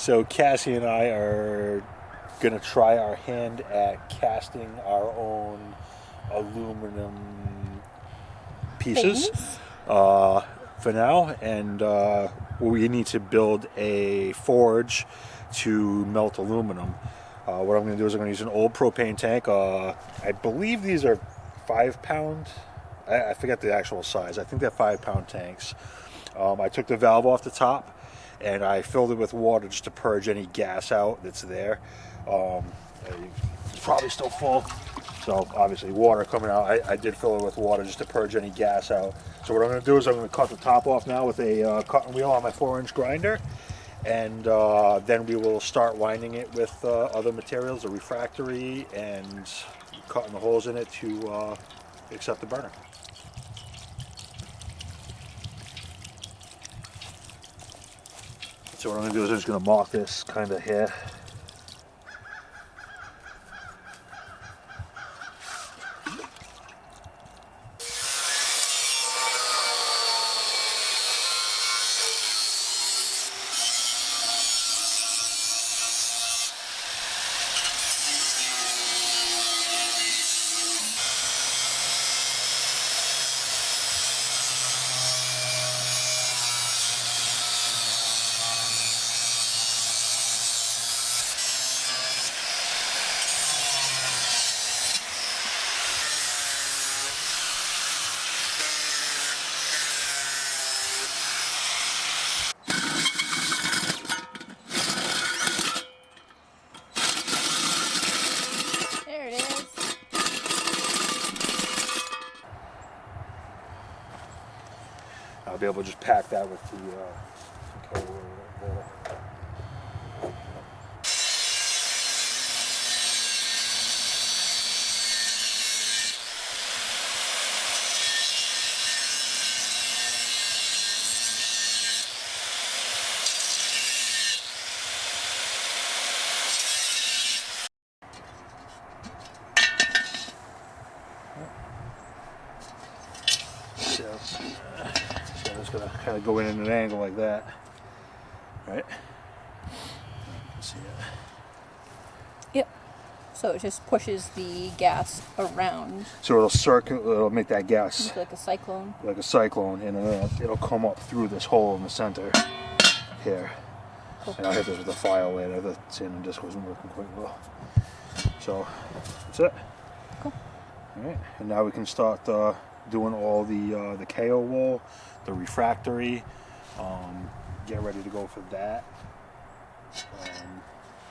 So Cassie and I are gonna try our hand at casting our own aluminum pieces for now, and we need to build a forge to melt aluminum. What I'm going to do is I'm going to use an old propane tank. I believe these are 5 pound. I forget the actual size. I think they're 5 pound tanks. I took the valve off the top and I filled it with water just to purge any gas out that's there. It's probably still full, so obviously water coming out. I did fill it with water just to purge any gas out. So what I'm going to do is I'm going to cut the top off now with a cutting wheel on my 4-inch grinder, and then we will start winding it with other materials, a refractory, and cutting the holes in it to accept the burner. So what I'm going to do is I'm just going to mark this kind of here. I'll be able to just pack that with the cable there. So it's going to kind of go in at an angle like that, right? See it. Yep. So it just pushes the gas around. So it'll circle. It'll make that gas like a cyclone. Like a cyclone, and it'll come up through this hole in the center here. Cool. And I'll hit this with a file later. The sanding disc wasn't working quite well. So that's it. Cool. All right, and now we can start doing all the KO wall, the refractory. Get ready to go for that.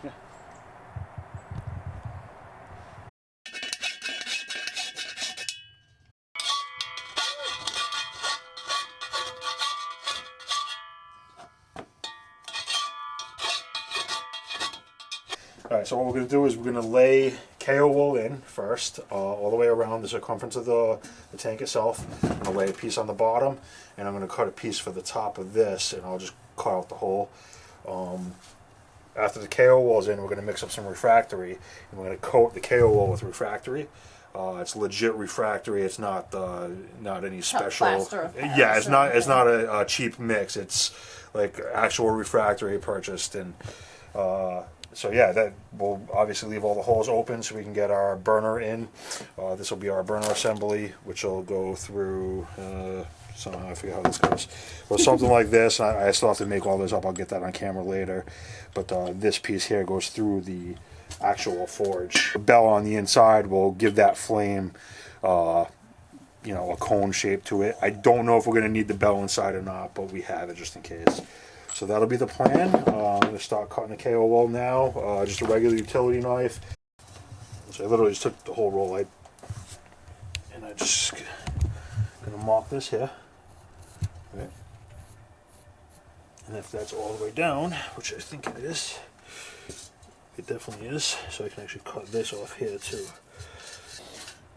Yeah. All right, so what we're going to do is we're going to lay KO wool in first, all the way around the circumference of the tank itself. I'm going to lay a piece on the bottom, and I'm going to cut a piece for the top of this, and I'll just cut out the hole. After the KO wool is in, we're going to mix up some refractory, and we're going to coat the KO wool with refractory. It's legit refractory. It's not any special. Yeah, it's not a cheap mix. It's like actual refractory purchased, and so yeah, that will obviously leave all the holes open so we can get our burner in. This will be our burner assembly, which will go through somehow, I forget how this goes. Well, something like this. I still have to make all this up. I'll get that on camera later. But this piece here goes through the actual forge. The bell on the inside will give that flame, a cone shape to it. I don't know if we're going to need the bell inside or not, but we have it just in case. So that'll be the plan. I'm going to start cutting the KO wall now. Just a regular utility knife. So I literally just took the whole roll, and I just going to mark this here. Right. And if that's all the way down, which I think it is, it definitely is. So I can actually cut this off here too.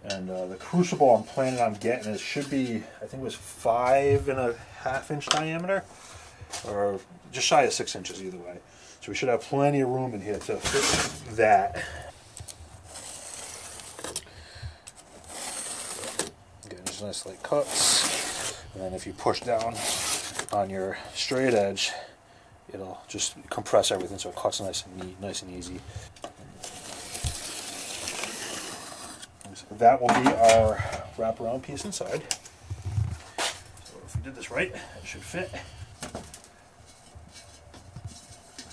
And the crucible I'm planning on getting should be, I think it was 5.5 inch diameter. Or just shy of 6 inches either way. So we should have plenty of room in here to fit that. Get just nice light cuts. And then if you push down on your straight edge, it'll just compress everything so it cuts nice and neat, nice and easy. So that will be our wraparound piece inside. So if we did this right, it should fit.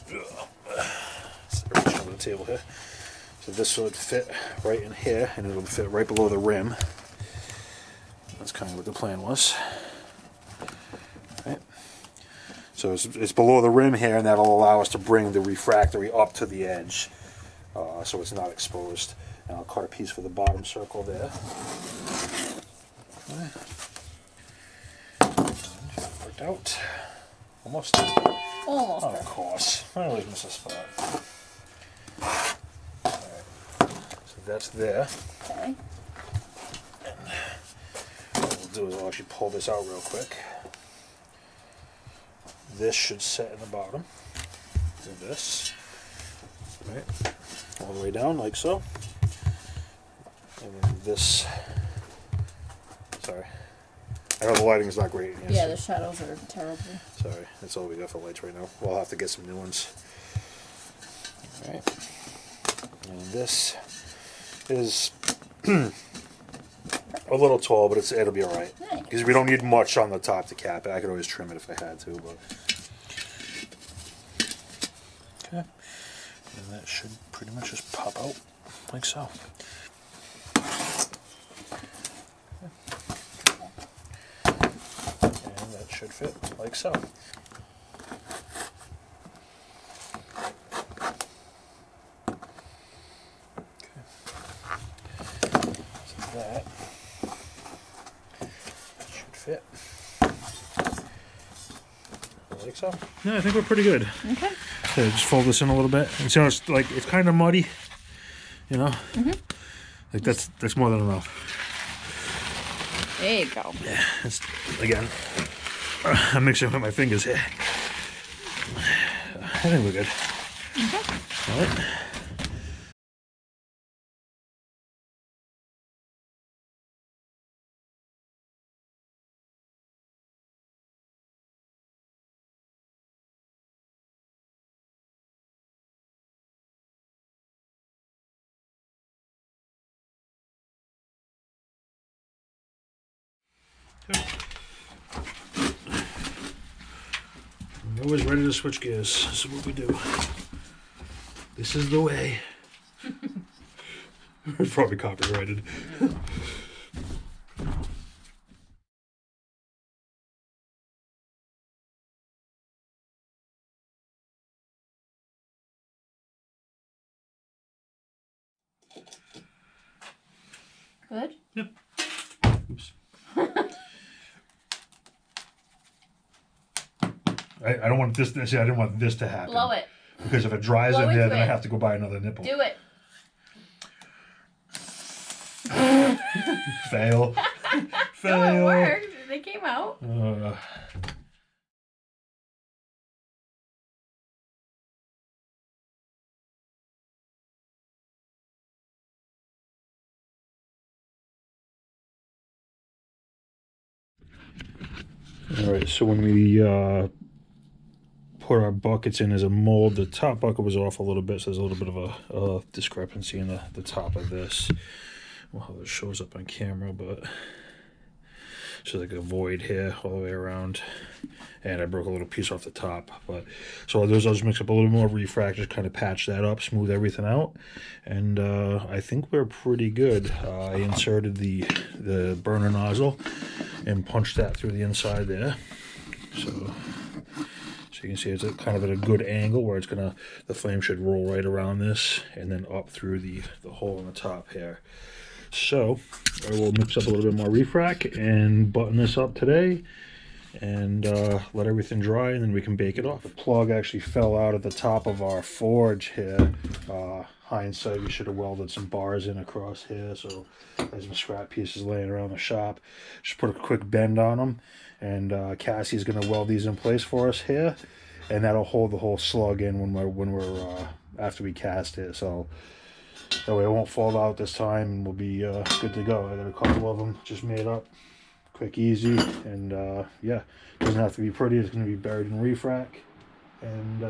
Reach over the table here. So this would fit right in here, and it'll fit right below the rim. That's kind of what the plan was. Right. So it's below the rim here, and that'll allow us to bring the refractory up to the edge, so it's not exposed. And I'll cut a piece for the bottom circle there. Okay. Worked out. Almost. Almost. Oh, of course. I always miss a spot. Alright. So that's there. Okay. And what we'll do is I'll actually pull this out real quick. This should set in the bottom. Do this. Right. All the way down like so. And then this. Sorry. I know the lighting is not great in here. Yeah, so. the shadows are terrible. Sorry, that's all we got for lights right now. We'll have to get some new ones. Alright. And this is a little tall, but it'll be alright. Nice. Because we don't need much on the top to cap it. I could always trim it if I had to, but. Okay. And that should pretty much just pop out like so. And that should fit like so. That should fit. Like so. Yeah, I think we're pretty good. Okay. So just fold this in a little bit. And so it's like it's kind of muddy, you know. Like that's more than enough. There you go. Yeah. It's, again, I'm mixing with my fingers here. I think we're good. Okay. All right. I'm always ready to switch gears. This is what we do. This is the way. It's probably copyrighted. Good? Yep. Oops. I don't want this. See, I didn't want this to happen. Blow it. Because if it dries Blow in there, into then I it. have to go buy another nipple. Do it. Fail. Fail. No, it worked. They came out. All right, so when we put our buckets in as a mold, the top bucket was off a little bit, so there's a little bit of a discrepancy in the top of this. Well, how this shows up on camera, but it's like a void here all the way around, and I broke a little piece off the top. But so I'll just mix up a little more refract, just kind of patch that up, smooth everything out, and I think we're pretty good. I inserted the burner nozzle and punched that through the inside there, so you can see it's kind of at a good angle where it's the flame should roll right around this and then up through the hole in the top here. So I will mix up a little bit more refract and button this up today and let everything dry, and then we can bake it off. The plug actually fell out at the top of our forge here. Hindsight, we should have welded some bars in across here, so there's some scrap pieces laying around the shop. Just put a quick bend on them, and Cassie's going to weld these in place for us here, and that'll hold the whole slug in when we're after we cast it. So that way it won't fall out this time, and we'll be good to go. I got a couple of them just made up, quick, easy, and yeah, doesn't have to be pretty. It's going to be buried in refract, and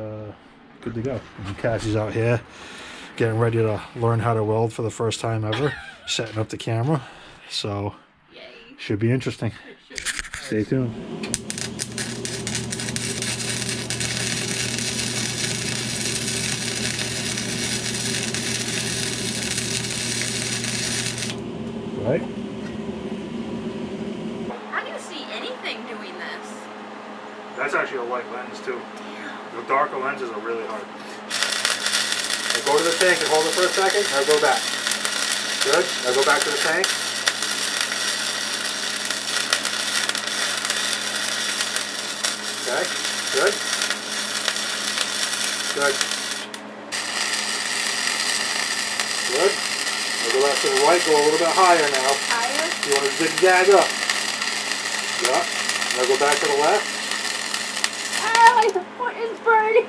good to go. And Cassie's out here getting ready to learn how to weld for the first time ever, setting up the camera. So, should be interesting. Stay tuned. Right? How do you see anything doing this? That's actually a light lens too. The darker lenses are really hard. Now go to the tank and hold it for a second. Now go back. Good. Now go back to the tank. Okay. Good. Good. Good. Now go back to the right. Go a little bit higher now. Higher? You want to zigzag up. Yeah. Now go back to the left. Ah, my foot is burning.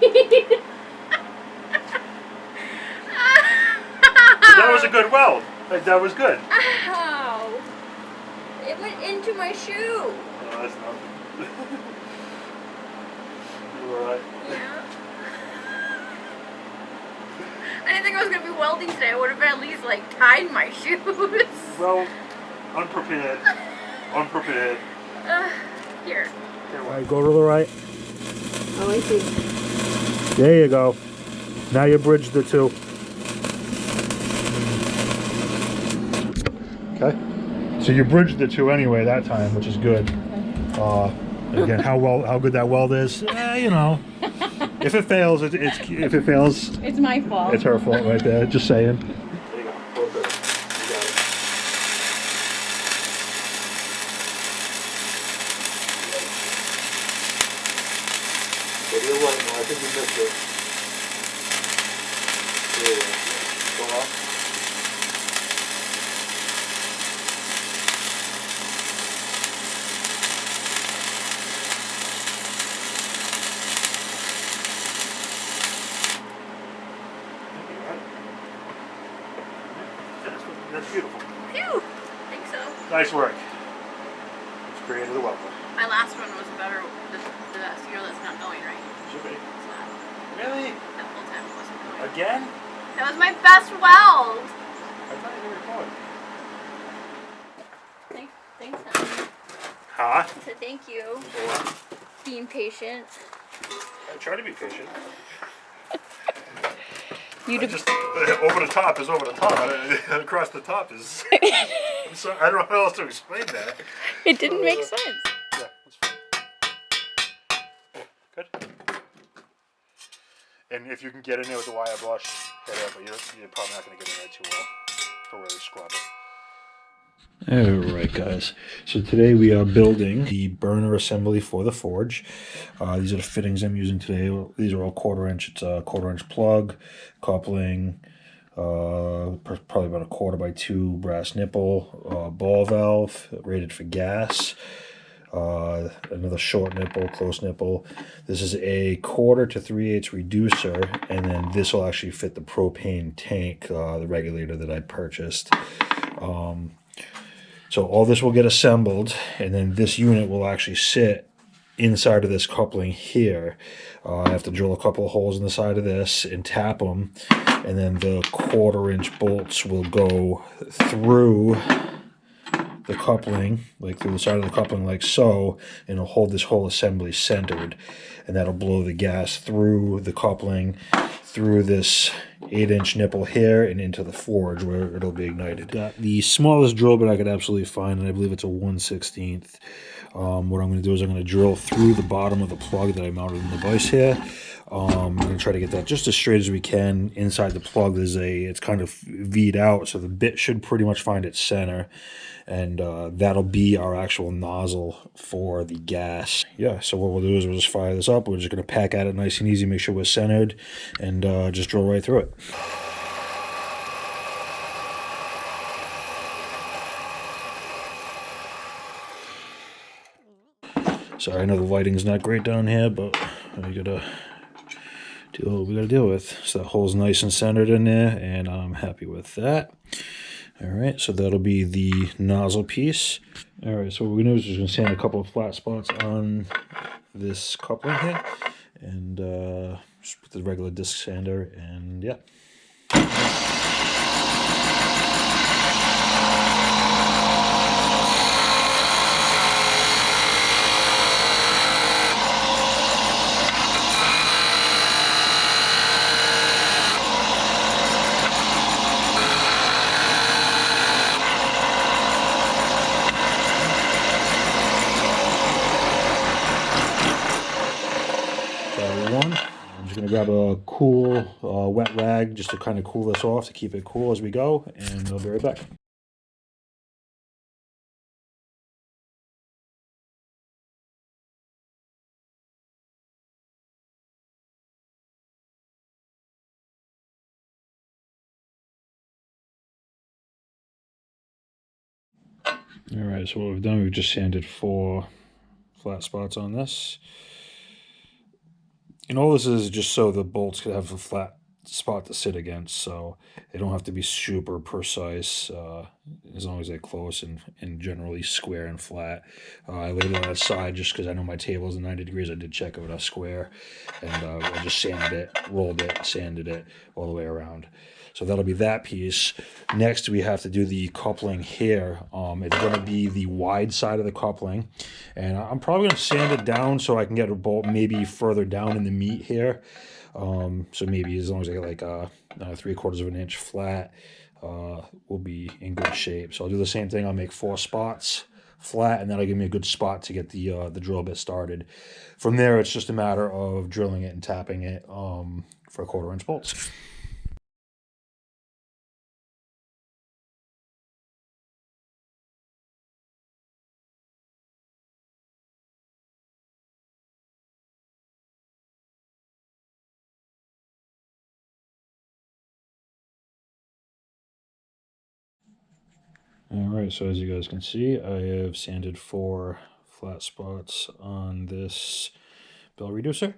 That was a good weld. That was good. Ow. It went into my shoe. Oh, that's nothing. You were right. Yeah. I didn't think I was going to be welding today. I would have at least, like, tied my shoes. Well, unprepared. Unprepared. Here. Alright, go to the right. Oh, I see. There you go. Now you bridge the two. Okay. So you bridged the two anyway that time, which is good. Again, how good that weld is, you know. If it fails, It's my fault. it's her fault right there. Just saying. There you go. Both good. You got it. Go to your right now. I think you missed it. There you go. Go up. That's beautiful. Phew. I think so. Nice work. It's created a welcome. My last one was better. The best. You know that's not going, right? Should be. It's not. Really? That whole time it wasn't going. Again? That was my best weld. I thought you were recording. Thanks, honey. Huh? I said thank you. For what? Being patient. I try to be patient. You Just over the top is over the top. Across the top is. I'm sorry, I don't know how else to explain that. It didn't make sense. Yeah, that's fine. Oh, good. And if you can get in there with the wire brush, hit it, but you're probably not going to get in there too well to really scrub it. Alright guys, so today we are building the burner assembly for the forge. These are the fittings I'm using today. These are all 1/4 inch. It's a 1/4 inch plug, coupling, probably about a 1/4x2 brass nipple, ball valve rated for gas, another short nipple, close nipple. This is a 1/4 to 3/8 reducer, and then this will actually fit the propane tank, the regulator that I purchased. So all this will get assembled, and then this unit will actually sit inside of this coupling here. I have to drill a couple of holes in the side of this and tap them, and then the 1/4 inch bolts will go through the coupling, like through the side of the coupling like so, and it'll hold this whole assembly centered, and that'll blow the gas through the coupling, through this 8-inch nipple here and into the forge where it'll be ignited. Got the smallest drill bit I could absolutely find, and I believe it's a 1/16. What I'm going to do is I'm going to drill through the bottom of the plug that I mounted in the vise here. I'm going to try to get that just as straight as we can. Inside the plug, it's kind of V'd out, so the bit should pretty much find its center, and that'll be our actual nozzle for the gas. Yeah, so what we'll do is we'll just fire this up. We're just going to pack at it nice and easy, make sure we're centered, and just drill right through it. Sorry, I know the lighting's not great down here, but we gotta deal with what we gotta deal with. So that hole's nice and centered in there, and I'm happy with that. All right, so that'll be the nozzle piece. All right, so what we're gonna do is we're gonna sand a couple of flat spots on this coupling here, and just with the regular disc sander, and yeah. I'm just going to grab a cool wet rag just to kind of cool this off, to keep it cool as we go, and I'll be right back. Alright, so what we've done, we've just sanded 4 flat spots on this. And all this is just so the bolts could have a flat spot to sit against, so they don't have to be super precise, as long as they're close and generally square and flat. I laid it on the side just because I know my table is 90 degrees. I did check it with a square, and I just sanded it, rolled it, sanded it all the way around. So that'll be that piece. Next, we have to do the coupling here. It's going to be the wide side of the coupling, and I'm probably going to sand it down so I can get a bolt maybe further down in the meat here. So maybe as long as I get like 3/4 of an inch flat, we'll be in good shape. So I'll do the same thing. I'll make 4 spots flat, and that'll give me a good spot to get the drill bit started. From there, it's just a matter of drilling it and tapping it for 1/4 inch bolts. Alright, so as you guys can see, I have sanded 4 flat spots on this bell reducer,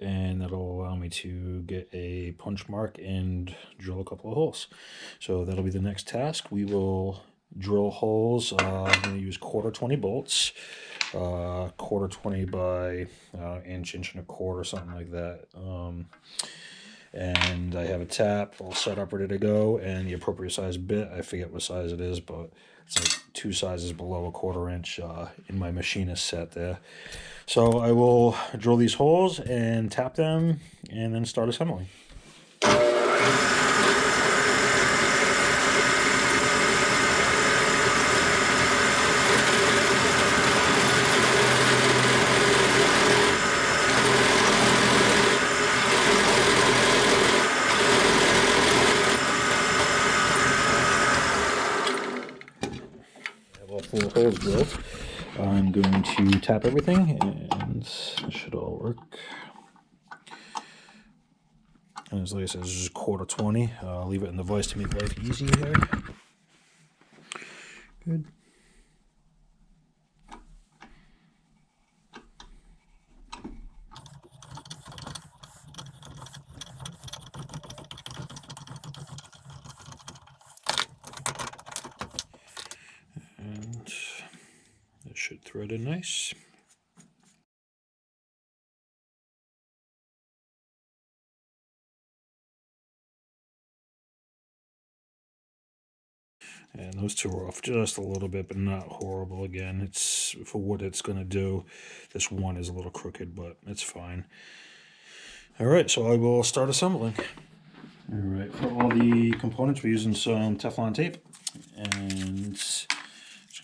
and that'll allow me to get a punch mark and drill a couple of holes. So that'll be the next task. We will drill holes. I'm going to use 1/4 bolts, 1/4 by inch, 1.25 inches, something like that. And I have a tap all set up, ready to go, and the appropriate size bit. I forget what size it is, but it's like 2 sizes below a 1/4 inch in my machinist set there. So I will drill these holes and tap them, and then start assembling. All 4 holes drilled. I'm going to tap everything, and it should all work. And as like I said, this is 1/4 I'll leave it in the vise to make life easy here. Good. And it should thread in nice. And those 2 are off just a little bit, but not horrible. Again, it's for what it's going to do. This one is a little crooked, but it's fine. All right, so I will start assembling. All right, for all the components, we're using some Teflon tape, and just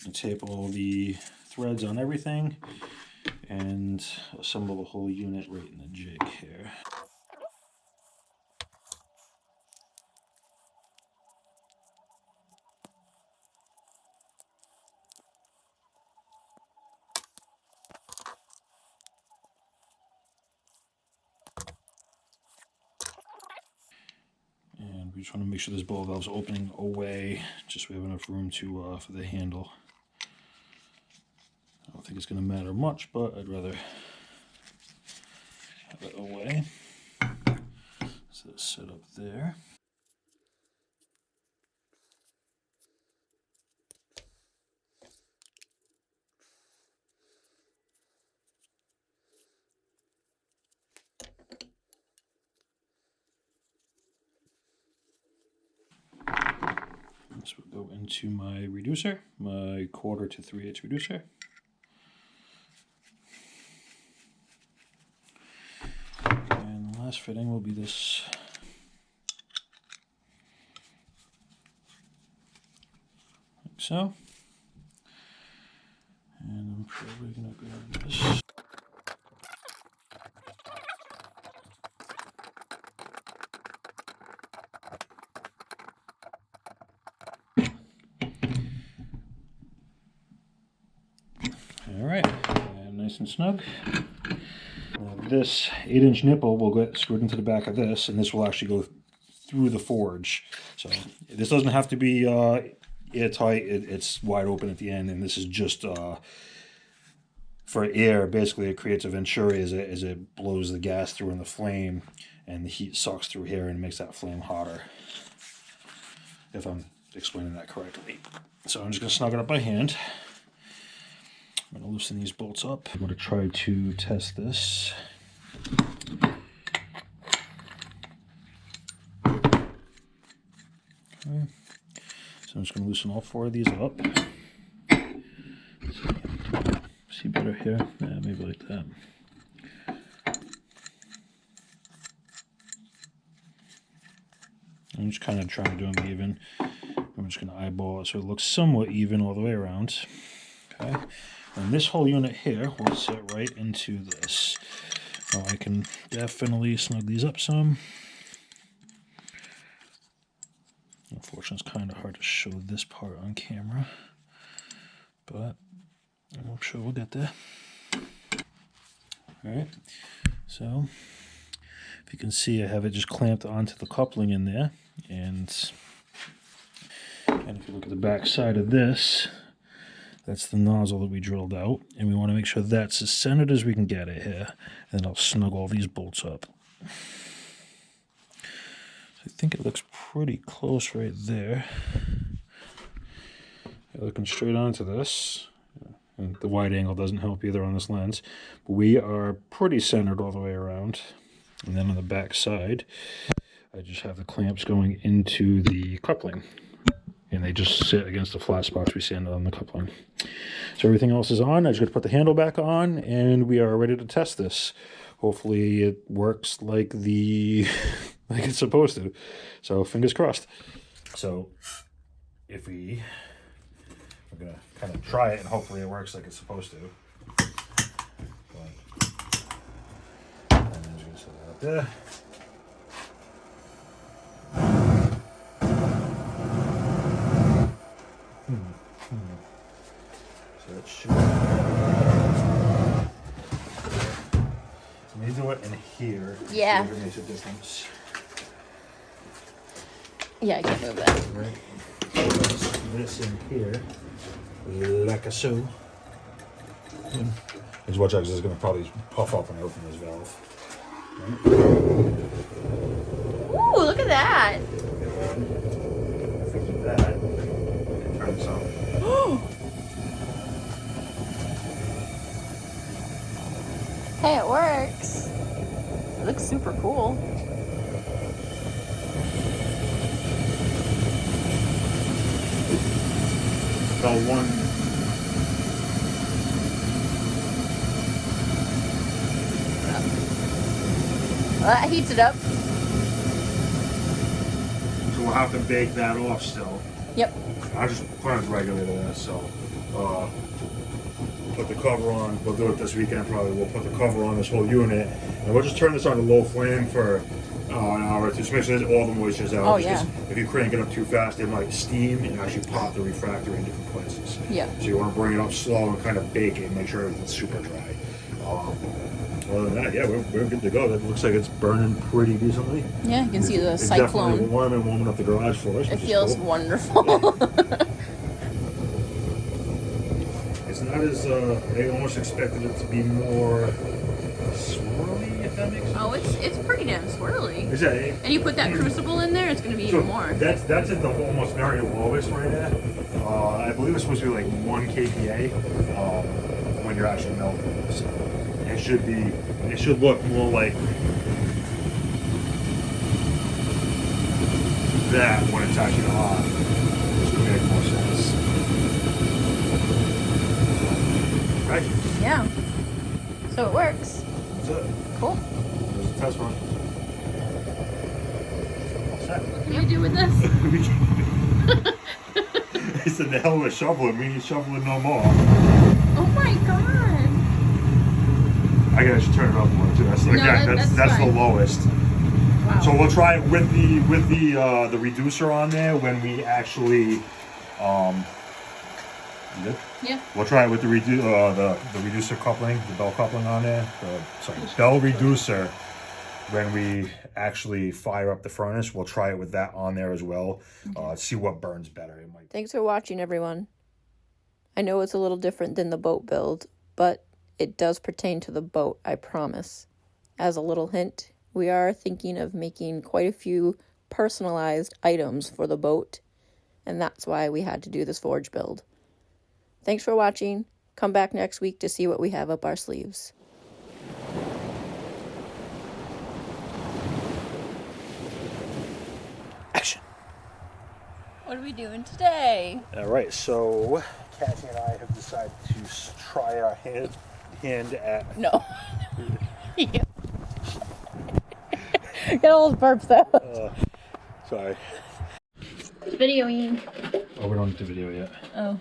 going to tape all the threads on everything and assemble the whole unit right in the jig here. And we just want to make sure this ball valve's opening away, just so we have enough room to for the handle. I don't think it's going to matter much, but I'd rather have it away. So it's set up there. This will go into my reducer, my 1/4 to 3/8 reducer. And the last fitting will be this like so. And I'm probably going to grab this. Alright, and nice and snug. This 8-inch nipple will get screwed into the back of this, and this will actually go through the forge. So this doesn't have to be airtight, it's wide open at the end, and this is just for air. Basically, it creates a venturi as it blows the gas through in the flame, and the heat sucks through here and makes that flame hotter. If I'm explaining that correctly. So I'm just going to snug it up by hand. I'm going to loosen these bolts up. I'm going to try to test this. Okay. So I'm just going to loosen all 4 of these up. See better here? Yeah, maybe like that. I'm just kind of trying to do them even. I'm just going to eyeball it so it looks somewhat even all the way around. Okay. And this whole unit here will sit right into this. Now I can definitely snug these up some. Unfortunately, it's kind of hard to show this part on camera, but I'm sure we'll get there. Alright, so if you can see, I have it just clamped onto the coupling in there, and if you look at the back side of this, that's the nozzle that we drilled out, and we want to make sure that's as centered as we can get it here, and I'll snug all these bolts up. I think it looks pretty close right there. Looking straight onto this, and the wide angle doesn't help either on this lens, but we are pretty centered all the way around. And then on the back side, I just have the clamps going into the coupling, and they just sit against the flat spots we sanded on the coupling. So everything else is on. I just got to put the handle back on, and we are ready to test this. Hopefully it works like like it's supposed to. So fingers crossed. So if we're gonna kind of try it, and hopefully it works like it's supposed to. And then just gonna set that up there. So it should. Let me do it in here. Yeah. See if it makes a difference. Yeah, I can move that. Right. This in here, like a so. Just watch out, because it's going to probably puff up when I open this valve. Right. Ooh, look at that! If we do that, turn this on. Hey, it works. It looks super cool. About one. Well, that heats it up. So we'll have to bake that off still. Yep. I just plan to regulate this, so put the cover on. We'll do it this weekend probably. We'll put the cover on this whole unit, and we'll just turn this on to low flame for an hour or two, to make sure that all the moisture's out. Oh, yeah. If you crank it up too fast, it might steam and actually pop the refractory in different places. Yeah. So you want to bring it up slow and kind of bake it and make sure everything's super dry. Other than that, yeah, we're good to go. That looks like it's burning pretty decently. Yeah, you can see the It's cyclone. definitely warm and warming up the garage for us. It feels wonderful. It's not as, they almost expected it to be more swirly, if that makes sense. Oh, it's pretty damn swirly. Is that, And you put that crucible in there, it's going to be so even more. That's at the almost very lowest right there. I believe it's supposed to be like 1 kPa when you're actually melting this. It should look more like that when it's actually hot. Right. Yeah. So it works. That's it. Cool. There's the test run. What can we do with this? He said the hell with shoveling, we ain't shoveling no more. Oh my god! I guess you turn it up more too. That's No, that's the fine. lowest. Wow. So we'll try it with the reducer on there when we actually you good? Yeah. We'll try it with the reducer coupling, the bell coupling on there. Bell reducer. When we actually fire up the furnace, we'll try it with that on there as well. See what burns better. It might. Thanks for watching, everyone. I know it's a little different than the boat build, but it does pertain to the boat, I promise. As a little hint, we are thinking of making quite a few personalized items for the boat, and that's why we had to do this forge build. Thanks for watching. Come back next week to see what we have up our sleeves. Action. What are we doing today? All right, so Cassie and I have decided to try our hand at. No. Yeah. Get all those burps out. Sorry. Videoing. Oh, we don't need the video yet. Oh.